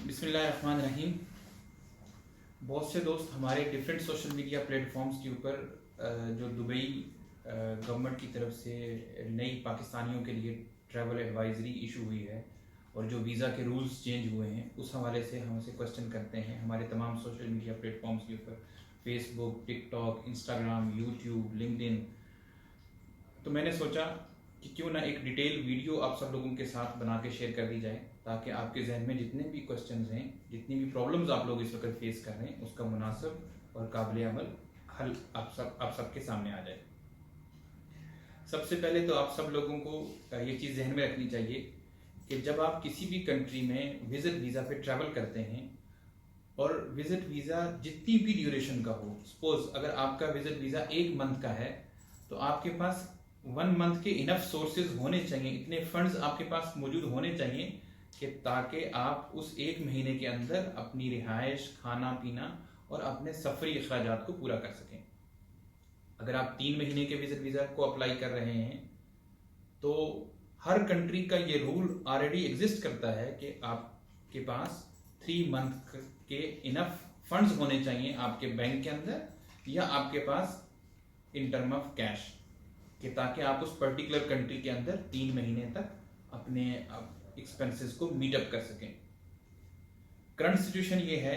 बिस्मिल्लाहिर्रहमानिर्रहीम। बहुत से दोस्त हमारे डिफरेंट सोशल मीडिया प्लेटफॉर्म्स के ऊपर जो दुबई गवर्नमेंट की तरफ से नई पाकिस्तानियों के लिए ट्रैवल एडवाइजरी इशू हुई है और जो वीज़ा के रूल्स चेंज हुए हैं उस हवाले से हमसे क्वेश्चन करते हैं हमारे तमाम सोशल मीडिया प्लेटफॉर्म्स के ऊपर, Facebook, TikTok, Instagram, YouTube, LinkedIn. तो मैंने सोचा कि क्यों ना एक डिटेल वीडियो आप सब लोगों के साथ बना के शेयर कर दी जाए ताकि आपके जहन में जितने भी क्वेश्चंस हैं, जितनी भी प्रॉब्लम्स आप लोग इस वक्त फेस कर रहे हैं, उसका मुनासिब और काबिल अमल हल आप सबके सामने आ जाए। सबसे पहले तो आप सब लोगों को ये चीज़ जहन में रखनी चाहिए कि जब आप किसी भी कंट्री में विजिट वीज़ा पे ट्रैवल करते हैं और विजिट वीज़ा जितनी भी ड्यूरेशन का हो, सपोज अगर आपका विजिट वीज़ा 1 मंथ का है तो आपके पास 1 मंथ के इनफ सोर्सेज होने चाहिए, इतने फंड्स आपके पास मौजूद होने चाहिए कि ताकि आप उस 1 महीने के अंदर अपनी रिहाइश, खाना पीना और अपने सफरी अखराजात को पूरा कर सकें। अगर आप 3 महीने के विजिट वीज़ा को अप्लाई कर रहे हैं तो हर कंट्री का ये रूल ऑलरेडी एग्जिस्ट करता है कि आपके पास 3 मंथ के इनफ फंड्स होने चाहिए आपके बैंक के अंदर या आपके पास इन टर्म ऑफ कैश, कि ताकि आप उस पर्टिकुलर कंट्री के अंदर 3 महीने तक अपने एक्सपेंसेस को मीट अप कर सकें। करंट सिचुएशन ये है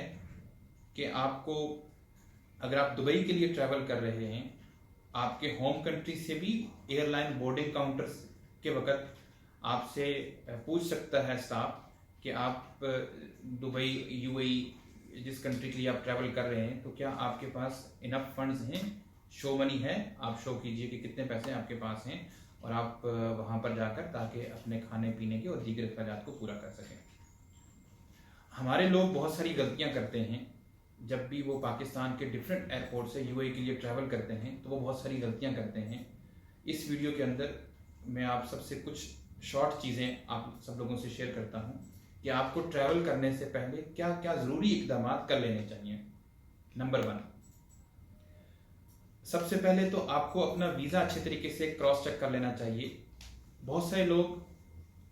कि आपको, अगर आप दुबई के लिए ट्रैवल कर रहे हैं, आपके होम कंट्री से भी एयरलाइन बोर्डिंग काउंटर्स के वक्त आपसे पूछ सकता है स्टाफ कि आप दुबई, यूएई, जिस कंट्री के लिए आप ट्रैवल कर रहे हैं, तो क्या आपके पास इनफ फंड्स हैं, शो मनी है, आप शो कीजिए कि कितने पैसे आपके पास हैं और आप वहाँ पर जाकर ताकि अपने खाने पीने के और दीगर अखराजात को पूरा कर सकें। हमारे लोग बहुत सारी गलतियाँ करते हैं जब भी वो पाकिस्तान के डिफरेंट एयरपोर्ट से यूएई के लिए ट्रैवल करते हैं, तो वो बहुत सारी गलतियाँ करते हैं। इस वीडियो के अंदर मैं आप सबसे कुछ शॉर्ट चीज़ें आप सब लोगों से शेयर करता हूँ कि आपको ट्रैवल करने से पहले क्या क्या ज़रूरी इक़दाम कर लेने चाहिए। नंबर 1, सबसे पहले तो आपको अपना वीज़ा अच्छे तरीके से क्रॉस चेक कर लेना चाहिए। बहुत सारे लोग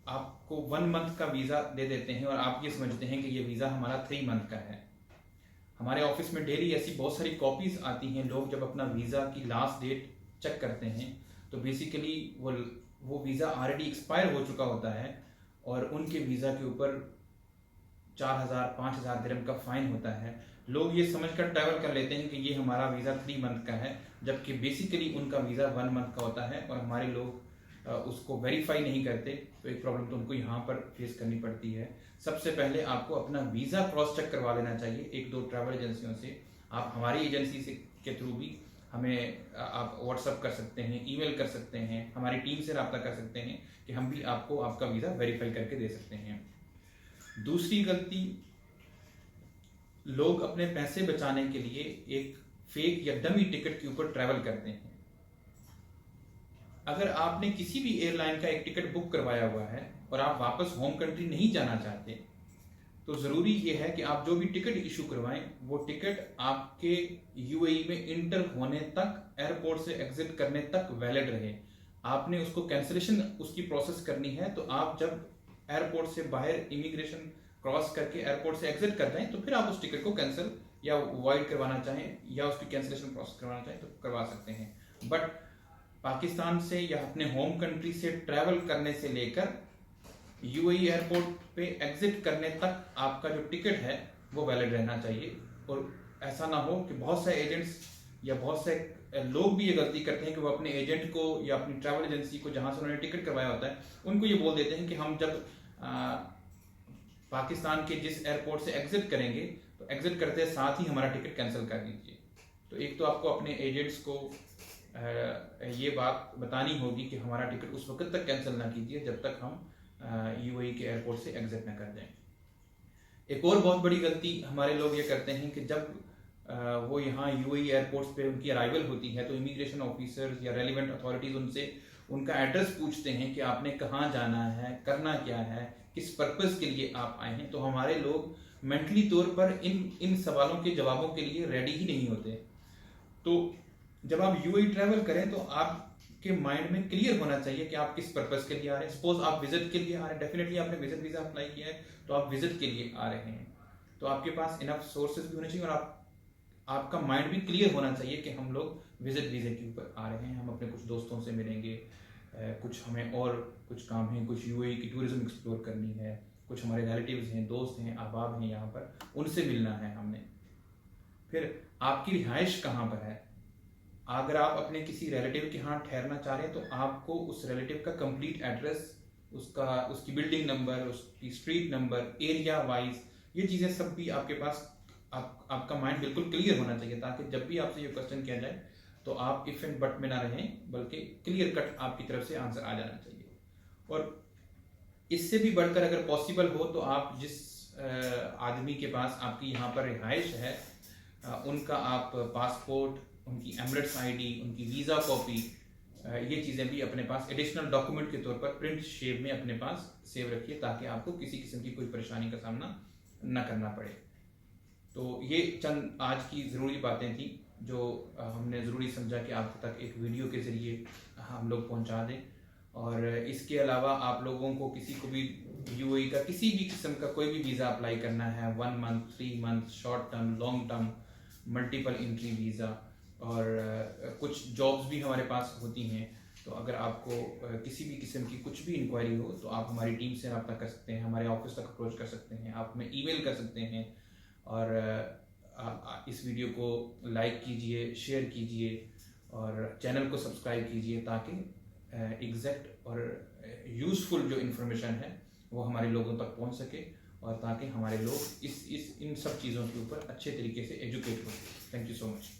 आपको 1 मंथ का वीज़ा दे देते हैं और आप ये समझते हैं कि ये वीज़ा हमारा 3 मंथ का है। हमारे ऑफिस में डेली ऐसी बहुत सारी कॉपीज़ आती हैं। लोग जब अपना वीज़ा की लास्ट डेट चेक करते हैं तो बेसिकली वो वीज़ा ऑलरेडी एक्सपायर हो चुका होता है और उनके वीज़ा के ऊपर 4,000-5,000 दिरहम का फाइन होता है। लोग ये समझकर ट्रैवल कर लेते हैं कि ये हमारा वीज़ा 3 मंथ का है, जबकि बेसिकली उनका वीज़ा 1 मंथ का होता है और हमारे लोग उसको वेरीफाई नहीं करते, तो एक प्रॉब्लम तो उनको यहाँ पर फेस करनी पड़ती है। सबसे पहले आपको अपना वीज़ा क्रॉस चेक करवा लेना चाहिए 1-2 ट्रैवल एजेंसियों से। आप हमारी एजेंसी से के थ्रू भी हमें आप व्हाट्सअप कर सकते हैं, ईमेल कर सकते हैं, हमारी टीम से रब्ता कर सकते हैं कि हम भी आपको आपका वीज़ा वेरीफाई करके दे सकते हैं। दूसरी गलती, लोग अपने पैसे बचाने के लिए एक फेक या डमी टिकट के ऊपर ट्रैवल करते हैं। अगर आपने किसी भी एयरलाइन का एक टिकट बुक करवाया हुआ है और आप वापस होम कंट्री नहीं जाना चाहते, तो ज़रूरी ये है कि आप जो भी टिकट इशू करवाएं वो टिकट आपके यूएई में इंटर होने तक, एयरपोर्ट से एग्जिट करने तक वैलिड रहे। आपने उसको कैंसिलेशन उसकी प्रोसेस करनी है, तो आप जब एयरपोर्ट से बाहर इमिग्रेशन क्रॉस करके एयरपोर्ट से एग्जिट कर जाएं तो फिर आप उस टिकट को कैंसिल या वॉइड करवाना चाहें या उसकी कैंसिलेशन प्रोसेस करवाना चाहें तो करवा सकते हैं। बट पाकिस्तान से या अपने होम कंट्री से ट्रैवल करने से लेकर यूएई एयरपोर्ट पे एग्जिट करने तक आपका जो टिकट है वो वैलिड रहना चाहिए। और ऐसा ना हो कि बहुत सारे एजेंट्स या बहुत से लोग भी ये गलती करते हैं कि वो अपने एजेंट को या अपनी ट्रैवल एजेंसी को जहाँ से उन्होंने टिकट करवाया होता है उनको ये बोल देते हैं कि हम जब पाकिस्तान के जिस एयरपोर्ट से एग्जिट करेंगे तो एग्जिट करते साथ ही हमारा टिकट कैंसिल कर दीजिए। तो एक तो आपको अपने एजेंट्स को ये बात बतानी होगी कि हमारा टिकट उस वक्त तक कैंसिल ना कीजिए जब तक हम यूएई के एयरपोर्ट से एग्जिट ना कर दें। एक और बहुत बड़ी गलती हमारे लोग ये करते हैं कि जब वो यहाँ यूएई एयरपोर्ट्स पे उनकी अराइवल होती है तो इमिग्रेशन ऑफिसर्स या रेलिवेंट अथॉरिटीज़ उनसे उनका एड्रेस पूछते हैं कि आपने कहाँ जाना है, करना क्या है, किस पर्पज़ के लिए आप आए हैं। तो हमारे लोग मेंटली तौर पर इन सवालों के जवाबों के लिए रेडी ही नहीं होते। तो जब आप यूएई ट्रैवल करें तो आप के माइंड में क्लियर होना चाहिए कि आप किस पर्पस के लिए आ रहे हैं। सपोज आप विजिट के लिए आ रहे हैं, डेफिनेटली आपने विजिट वीजा अप्लाई किया है तो आप विजिट के लिए आ रहे हैं, तो आपके पास इनफ सोर्सेज भी होने चाहिए और आपका माइंड भी क्लियर होना चाहिए कि हम लोग विजिट वीजे के ऊपर आ रहे हैं, हम अपने कुछ दोस्तों से मिलेंगे, कुछ हमें और कुछ काम है, कुछ यूएई की टूरिज्म एक्सप्लोर करनी है, कुछ हमारे रिलेटिव्स हैं, दोस्त हैं, अहबाब हैं यहाँ पर, उनसे मिलना है हमने। फिर आपकी रिहाइश कहाँ पर है। अगर आप अपने किसी रिलेटिव के यहाँ ठहरना चाह रहे हैं तो आपको उस रिलेटिव का कंप्लीट एड्रेस, उसकी बिल्डिंग नंबर, उसकी स्ट्रीट नंबर, एरिया वाइज, ये चीज़ें सब भी आपके पास आपका माइंड बिल्कुल क्लियर होना चाहिए, ताकि जब भी आपसे ये क्वेश्चन किया जाए तो आप इफ एंड बट में ना रहें, बल्कि क्लियर कट आपकी तरफ से आंसर आ जाना चाहिए। और इससे भी बढ़कर अगर पॉसिबल हो तो आप जिस आदमी के पास आपकी यहाँ पर रिहाइश है उनका आप पासपोर्ट, उनकी एमिरेट्स आईडी, उनकी वीज़ा कॉपी, ये चीज़ें भी अपने पास एडिशनल डॉक्यूमेंट के तौर पर प्रिंट शेप में अपने पास सेव रखिए, ताकि आपको किसी किस्म की कोई परेशानी का सामना न करना पड़े। तो ये चंद आज की ज़रूरी बातें थी जो हमने ज़रूरी समझा कि आप तक एक वीडियो के ज़रिए हम लोग पहुंचा दें। और इसके अलावा आप लोगों को किसी को भी यूएई का किसी भी किस्म का कोई भी वीज़ा अप्लाई करना है, 1 month, 3 month, short term, long term, multiple entry visa, और कुछ जॉब्स भी हमारे पास होती हैं, तो अगर आपको किसी भी किस्म की कुछ भी इंक्वायरी हो तो आप हमारी टीम से रब्ता कर सकते हैं, हमारे ऑफिस तक अप्रोच कर सकते हैं, आप हमें ईमेल कर सकते हैं। और इस वीडियो को लाइक कीजिए, शेयर कीजिए और चैनल को सब्सक्राइब कीजिए, ताकि एग्जैक्ट और यूज़फुल जो इन्फॉर्मेशन है वो हमारे लोगों तक पहुंच सके, और ताकि हमारे लोग इन सब चीज़ों के ऊपर अच्छे तरीके से एजुकेट हो। Thank you so much.